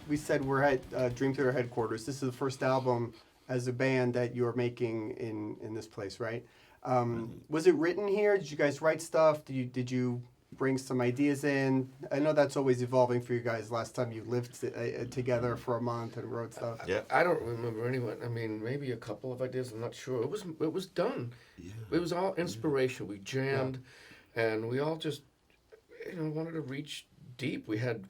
we said we're at Dream Theater headquarters. This is the first album as a band that you're making in this place, right? Was it written here? Did you guys write stuff? Did you bring some ideas in? I know that's always evolving for you guys. Last time you lived together for a month and wrote stuff. Yeah. I don't remember anyone. I mean, maybe a couple of ideas. I'm not sure. It was done. Yeah. It was all inspiration. We jammed, and we all just wanted to reach deep. We had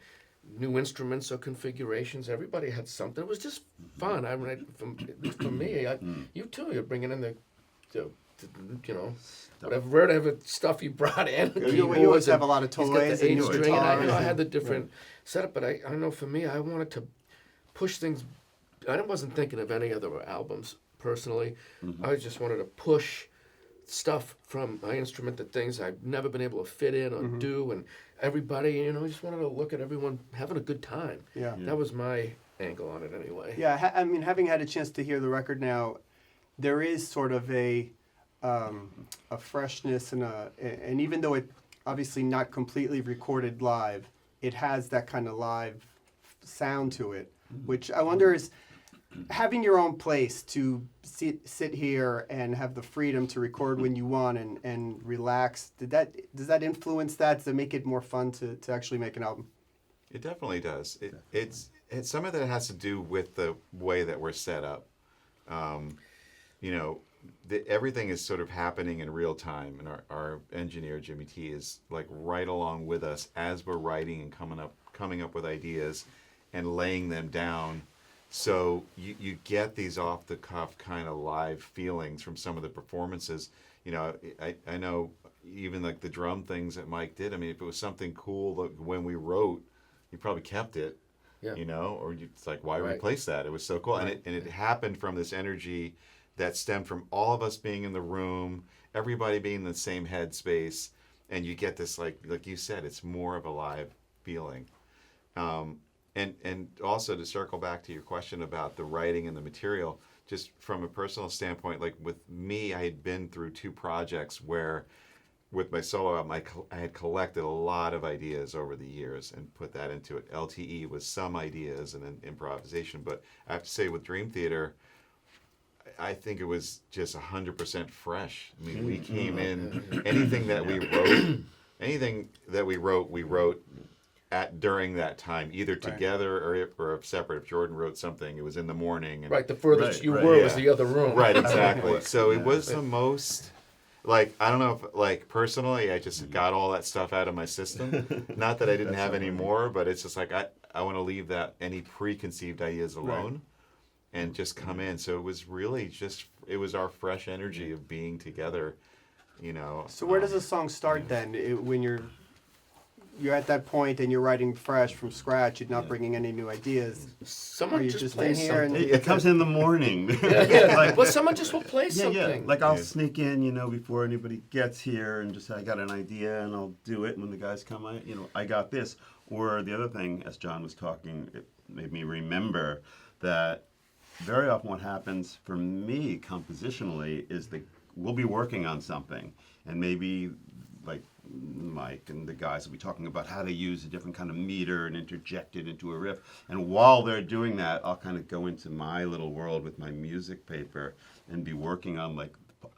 new instruments or configurations. Everybody had something. It was just fun. I mean, at least for me, you too. You're bringing in the whatever stuff you brought in. You always have a lot of toys and new guitars. I had the different setup, but I don't know. For me, I wanted to push things. I wasn't thinking of any other albums personally. I just wanted to push stuff from my instrument, the things I've never been able to fit in or do, and everybody, I just wanted to look at everyone having a good time. Yeah. That was my angle on it anyway. Yeah, I mean, having had a chance to hear the record now, there is sort of a freshness and even though it obviously not completely recorded live, it has that kind of live sound to it, which I wonder is having your own place to sit here and have the freedom to record when you want and relax. Does that influence that? Does it make it more fun to actually make an album? It definitely does. It's some of that has to do with the way that we're set up. Everything is sort of happening in real time, and our engineer Jimmy T is like right along with us as we're writing and coming up with ideas and laying them down. So you get these off the cuff kind of live feelings from some of the performances. I know even like the drum things that Mike did. I mean, if it was something cool that when we wrote, you probably kept it. Yeah. Or it's like, why replace that? It was so cool, right. and it happened from this energy that stemmed from all of us being in the room, everybody being in the same headspace, and you get this like you said, it's more of a live feeling. And also to circle back to your question about the writing and the material, just from a personal standpoint, like with me, I had been through 2 projects where with my solo album, I had collected a lot of ideas over the years and put that into it. LTE was some ideas and an improvisation, but I have to say with Dream Theater, I think it was just 100% fresh. I mean, we came in, anything that we wrote during that time, either together or separate. If Jordan wrote something, it was in the morning. And, the furthest you were was the other room. Right, exactly. So it was the most, I don't know if, personally, I just got all that stuff out of my system. Not that I didn't have any more, but it's just like, I want to leave any preconceived ideas alone and just come in. So it was really it was our fresh energy of being together, So where does a song start then? When you're at that point and you're writing fresh from scratch, you're not bringing any new ideas. Someone just play in here something. It comes in the morning. Someone just will play something. Like I'll sneak in, before anybody gets here and just say, I got an idea and I'll do it. And when the guys come, I got this. Or the other thing, as John was talking, it made me remember that very often what happens for me compositionally is we'll be working on something and maybe like Mike and the guys will be talking about how to use a different kind of meter and interject it into a riff. And while they're doing that, I'll kind of go into my little world with my music paper and be working on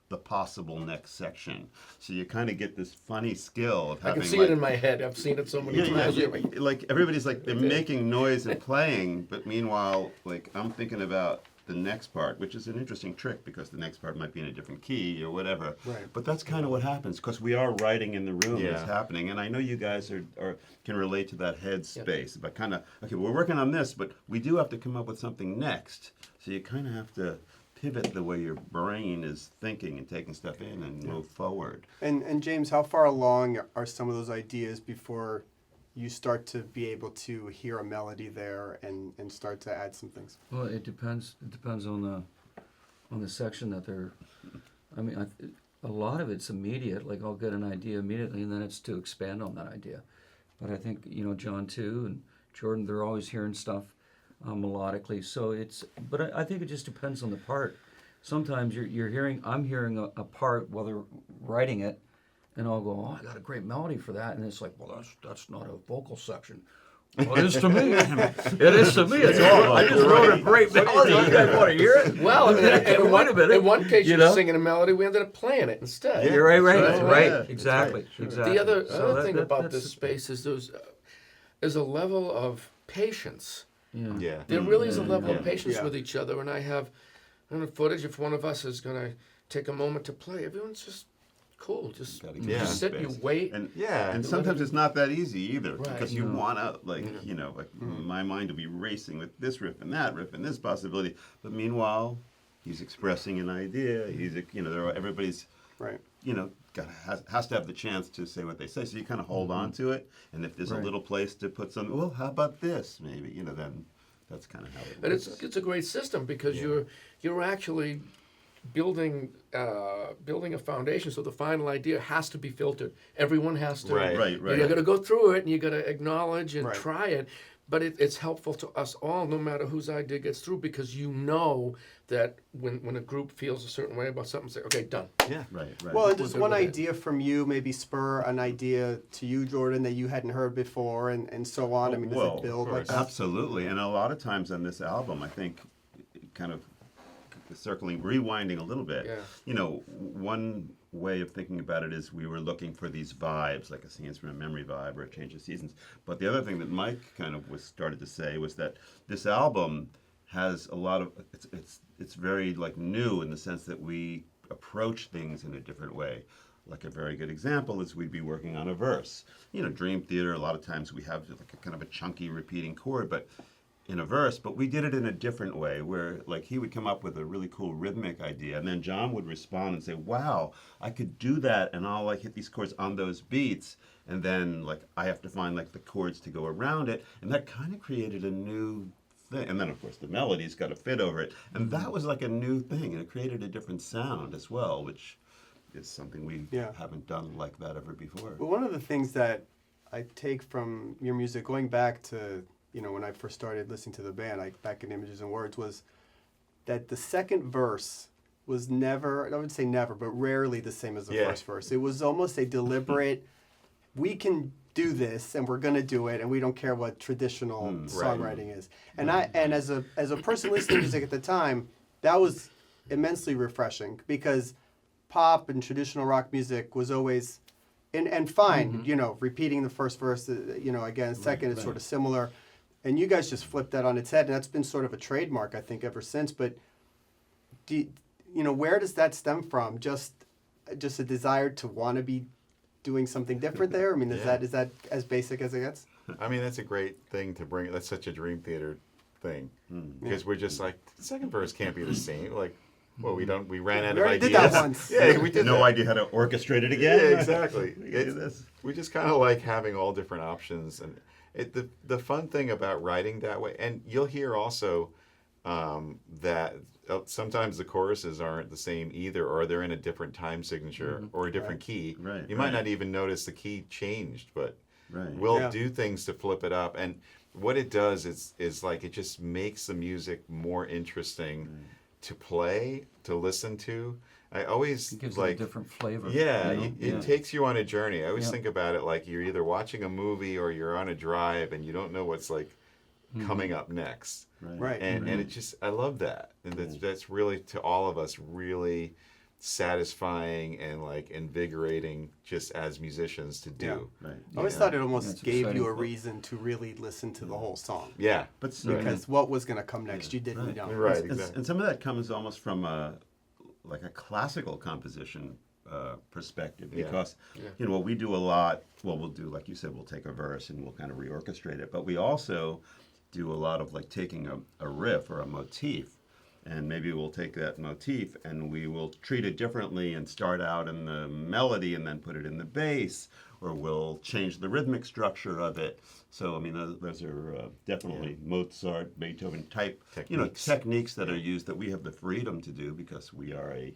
the possible next section. So you kind of get this funny skill of having. I can see it in my head. I've seen it so many times. Like everybody's they're making noise and playing, but meanwhile, I'm thinking about the next part, which is an interesting trick because the next part might be in a different key or whatever. Right. But that's kind of what happens because we are writing in the room. It's happening, and I know you guys can relate to that head space. But kind of we're working on this, but we do have to come up with something next. So you kind of have to pivot the way your brain is thinking and taking stuff in and move forward. And James, how far along are some of those ideas before you start to be able to hear a melody there and start to add some things? Well, it depends. It depends on the section that they're. I mean, a lot of it's immediate. Like I'll get an idea immediately, and then it's to expand on that idea. But I think John too and Jordan, they're always hearing stuff melodically. So but I think it just depends on the part. Sometimes I'm hearing a part while they're writing it, and I'll go, oh, I got a great melody for that, and it's like, well, that's not a vocal section. Well, it is to me. It is to me. I just wrote a great melody. You guys want to hear it? Well, I mean, Wait a minute. in one case, You you know? were singing a melody. We ended up playing it instead. Yeah. You're right. That's right. Right. Yeah, that's Exactly. right, sure. Exactly. The other So that- thing that- about that's- this space is there's a level of patience. Yeah. Yeah. There really is a Yeah, level yeah. of patience Yeah. with each other, and I have footage. If one of us is gonna take a moment to play, everyone's just cool. Just Gotta you give Yeah. just sit, you space. wait. And Yeah. and sometimes it's not that easy either, Right. because you No. wanna my mind will be racing with this riff and that riff and this possibility, but meanwhile, he's expressing an idea. He's everybody's Right. has to have the chance to say what they say. So you kind of hold on to it, and if there's Right. a little place to put something, well, how about this? Maybe then that's kind of how it And works. it's a great system because you're actually building a foundation. So the final idea has to be filtered. Everyone has to. Right. Right. You're going to go through it and you got to acknowledge and Right. try it. But it's helpful to us all, no matter whose idea gets through, because you know that when a group feels a certain way about something, say, okay, done. Yeah. Right. Well, and We're does good one with it. idea from you maybe spur an idea to you, Jordan, that you hadn't heard before, and so on? I mean, does Well, it build of like course. that? Absolutely, and a lot of times on this album, I think, kind of rewinding a little bit. Yeah. One way of thinking about it is we were looking for these vibes, like a Scenes from a Memory vibe or a Change of Seasons. But the other thing that Mike kind of started to say was that this album has a lot of it's very like new in the sense that we approach things in a different way. Like a very good example is we'd be working on a verse. Dream Theater, a lot of times we have like a kind of a chunky repeating chord, but in a verse, but we did it in a different way where like he would come up with a really cool rhythmic idea and then John would respond and say, wow, I could do that and I'll like hit these chords on those beats and then like I have to find like the chords to go around it, and that kind of created a new thing. And then of course the melody's got to fit over it, and that was like a new thing, and it created a different sound as well, which is something we haven't done like that ever before. Well, one of the things that I take from your music, going back to when I first started listening to the band, like back in Images and Words, was that the second verse was never, I would say never, but rarely the same as the first verse. It was almost a deliberate, we can do this and we're going to do it and we don't care what traditional songwriting is. And as a person listening to music at the time, that was immensely refreshing, because pop and traditional rock music was always, and fine, repeating the first verse, again, second, it's sort of similar. And you guys just flipped that on its head, and that's been sort of a trademark, I think, ever since. But where does that stem from? Just a desire to want to be doing something different there? I mean, is that as basic as it gets? I mean, that's a great thing to bring. That's such a Dream Theater thing, because we're just like, the second verse can't be the same. Like, well, we ran out of already ideas. did that once. Yeah, we did no that. idea how to orchestrate it again. Yeah, exactly. We can do this. We just kind of like having all different options, and the fun thing about writing that way, and you'll hear also that sometimes the choruses aren't the same either, or they're in a different time signature or a different key. Right, You might right. not even notice the key changed, but Right. we'll do things to flip it up, and what it does is like it just makes the music more interesting to play, to listen to. I always It gives it like a different flavor. yeah, you know? it takes you on a journey. I always Yeah. think about it like you're either watching a movie or you're on a drive and you don't know what's like coming up next. Right. And it just, I love that. And that's really, to all of us, really satisfying and like invigorating just as musicians to do. Right. I always Yeah. thought it almost That's gave exciting. you a reason to really listen to the whole song. Yeah. But Because what was going to come next, you didn't Right. know. Right, And, exactly. and some of that comes almost from a classical composition perspective, Yeah. because what we do a lot. Well, we'll do, like you said, we'll take a verse and we'll kind of reorchestrate it. But we also do a lot of like taking a riff or a motif, and maybe we'll take that motif and we will treat it differently and start out in the melody and then put it in the bass, or we'll change the rhythmic structure of it. So I mean, those are definitely Mozart, Beethoven type techniques that are used, that we have the freedom to do because we are a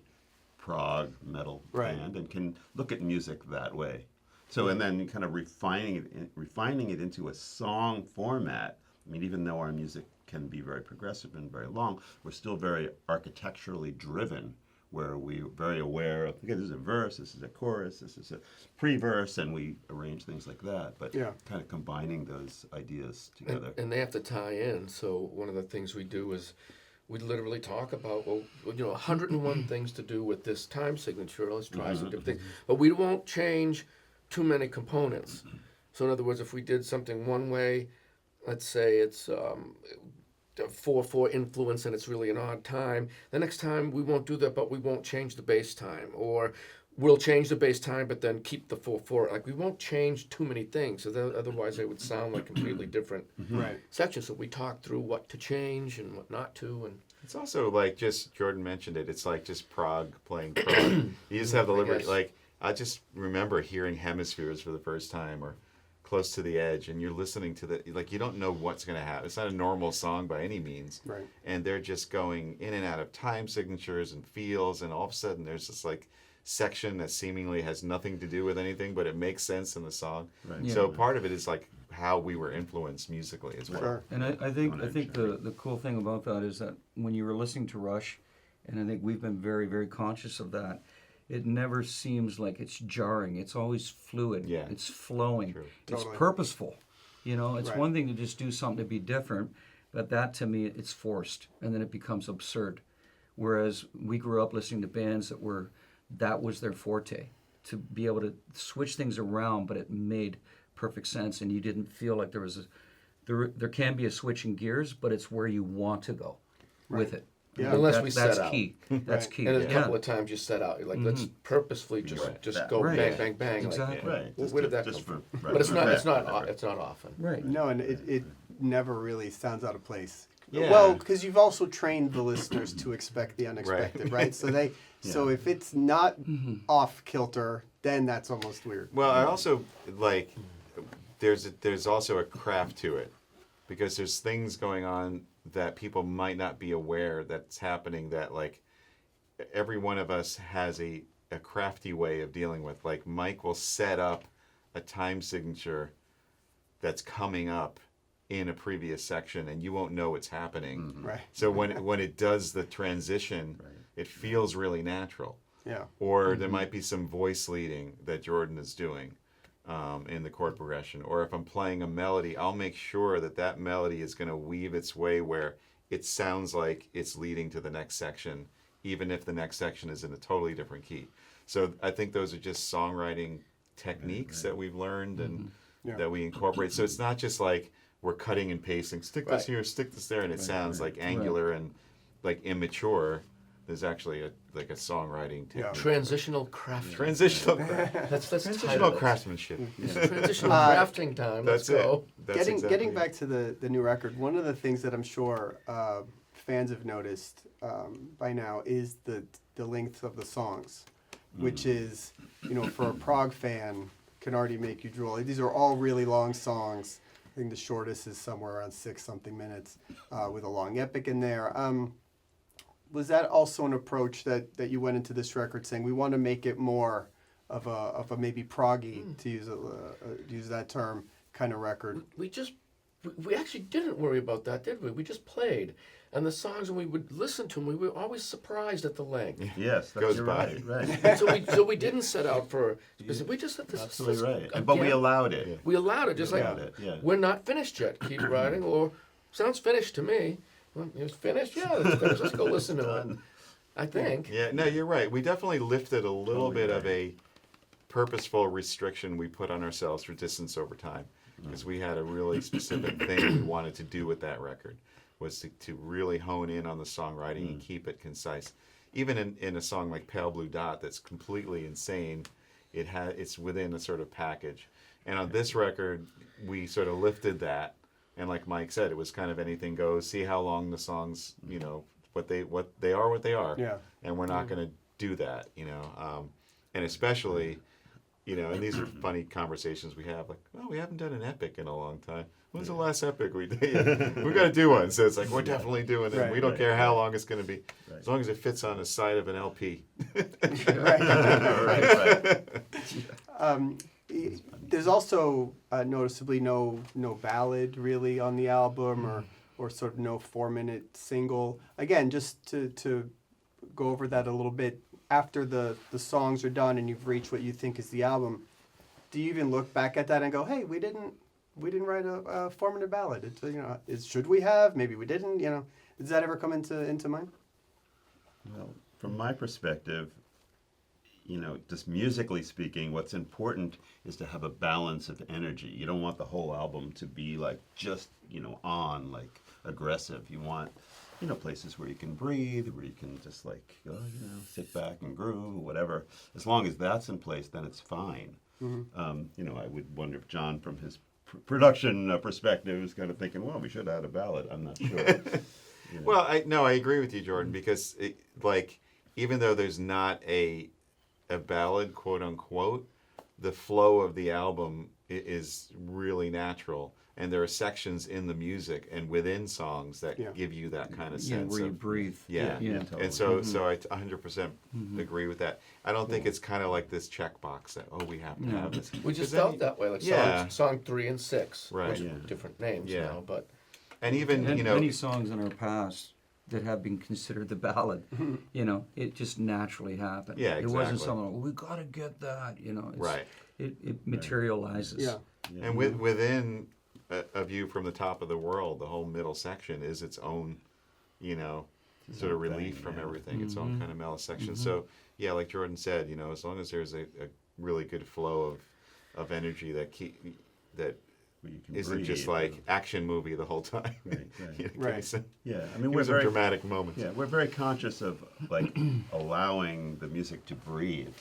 prog metal band and can look at music that way. So, and then kind of refining it into a song format. I mean, even though our music can be very progressive and very long, we're still very architecturally driven where we're very aware of, okay, this is a verse, this is a chorus, this is a pre-verse, and we arrange things like that. But Yeah. kind of combining those ideas together. And they have to tie in. So one of the things we do is we literally talk about, 101 things to do with this time signature. Let's try some different things. But we won't change too many components. So in other words, if we did something one way, let's say it's a 4/4 influence and it's really an odd time, the next time we won't do that, but we won't change the bass time. Or we'll change the bass time, but then keep the 4/4. Like, we won't change too many things, so otherwise they would sound like completely different Right. sections. So we talk through what to change and what not to, and It's also like, just Jordan mentioned it, it's like just Prague playing Prague. You just have the liberty. Yes. Like, I just remember hearing Hemispheres for the first time, or Close to the Edge, and you're listening to like, you don't know what's going to happen. It's not a normal song by any means. Right. And they're just going in and out of time signatures and feels, and all of a sudden there's this like section that seemingly has nothing to do with anything, but it makes sense in the song. Right. So part of it is like how we were influenced musically as well. Sure. And I think the cool thing about that is that when you were listening to Rush, and I think we've been very, very conscious of that, it never seems like it's jarring. It's always fluid. Yeah. It's flowing. True. It's Totally. purposeful. You know, it's Right. one thing to just do something to be different, but that to me, it's forced, and then it becomes absurd. Whereas we grew up listening to bands that was their forte, to be able to switch things around, but it made perfect sense, and you didn't feel like there can be a switch in gears, but it's where you want to go with it. Yeah. unless That- we that's set out. key. That's Right. key. And a yeah. couple of times you set out, you're like, let's purposefully just go Right. bang, bang, bang. Like, Exactly. Right. where did that just come for, but it's not. It's not. Right. It's not often. Right. No, and it never really sounds out of place. Yeah. Well, because you've also trained the listeners to expect the unexpected, right? So so if it's not off kilter, then that's almost weird. Well, I also like there's also a craft to it, because there's things going on that people might not be aware that's happening, that like every one of us has a crafty way of dealing with. Like, Mike will set up a time signature that's coming up in a previous section, and you won't know it's happening. Right. So when it does the transition, it feels really natural. Yeah. Or there might be some voice leading that Jordan is doing in the chord progression. Or if I'm playing a melody, I'll make sure that melody is going to weave its way where it sounds like it's leading to the next section, even if the next section is in a totally different key. So I think those are just songwriting techniques that we've learned and Yeah. that we incorporate. So it's not just like we're cutting and pasting, stick this Right. here, stick this there, and it sounds like angular and like immature. There's actually a songwriting Yeah. technique. Transitional crafting. Transitional That's transitional title it. craftsmanship. Transitional crafting time. Let's That's go. it. That's Getting exactly it. back to the new record, one of the things that I'm sure fans have noticed by now is the length of the songs, which is, for a prog fan, can already make you drool. These are all really long songs. I think the shortest is somewhere around 6-something minutes, with a long epic in there. Was that also an approach that you went into this record saying we want to make it more of a maybe proggy, to use that term, kind of record? We actually didn't worry about that, did we? We just played, and the songs, when we would listen to them, we were always surprised at the length. Yes, Goes you're by. right. So we didn't set out for specific. We just said this. Absolutely this- right. again, But we allowed it. We allowed it, just like allowed it, yeah. we're not finished yet. Keep writing, or sounds finished to me. Well, it's finished. Yeah, it's finished. Let's go listen to it. I think. Yeah, no, you're right. We definitely lifted a little Totally bit of right. a purposeful restriction we put on ourselves for distance over time, because we had a really specific thing we wanted to do with that record, was to really hone in on the songwriting and keep it concise. Even in a song like Pale Blue Dot, that's completely insane, it's within a sort of package. And on this record, we sort of lifted that, and like Mike said, it was kind of anything goes. See how long the songs, what they are. Yeah. And we're not going to do that, and especially, and these are funny conversations we have, like, oh, we haven't done an epic in a long time. When's the last epic we did? We got to do one. So it's like, we're definitely doing it. Right, We don't right. care how long it's going to be, as long as it fits on the side of an LP. There's also noticeably no ballad really on the album, or sort of no 4-minute single. Again, just to go over that a little bit. After the songs are done and you've reached what you think is the album, do you even look back at that and go, hey, we didn't write a formative ballad? It's, should we have? Maybe we didn't. Does that ever come into mind? Well, from my perspective, just musically speaking, what's important is to have a balance of energy. You don't want the whole album to be like just, on, like aggressive. You want, places where you can breathe, where you can just like, sit back and groove, whatever. As long as that's in place, then it's fine. Mm-hmm. I would wonder if John, from his production perspective, is kind of thinking, well, we should add a ballad. I'm not sure. Well, I agree with you, Jordan, because even though there's not a ballad, quote unquote, the flow of the album is really natural, and there are sections in the music and within songs that give you that kind of sense where you of breathe. Yeah. Totally. And so I 100% agree with that. I don't think it's kind of like this checkbox that we have to have this. We just 'Cause then felt that way, like song 3 and 6, Right. which are different names now, but and even And many songs in our past that have been considered the ballad, it just naturally happened. Yeah, It wasn't exactly. something, we got to get that, it's, Right. It materializes. Yeah. And within a view from the top of the world, the whole middle section is its own, sort of relief from everything, its own kind of mellow section. So, yeah, like Jordan said, as long as there's a really good flow of energy that Where you can isn't breathe, just like action movie the whole time. Right. Right. Yeah, I mean, Give we're some very dramatic moments. Yeah, we're very conscious of like allowing the music to breathe.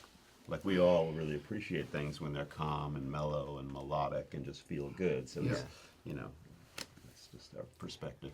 Like we all really appreciate things when they're calm and mellow and melodic and just feel good. So it's, that's just our perspective.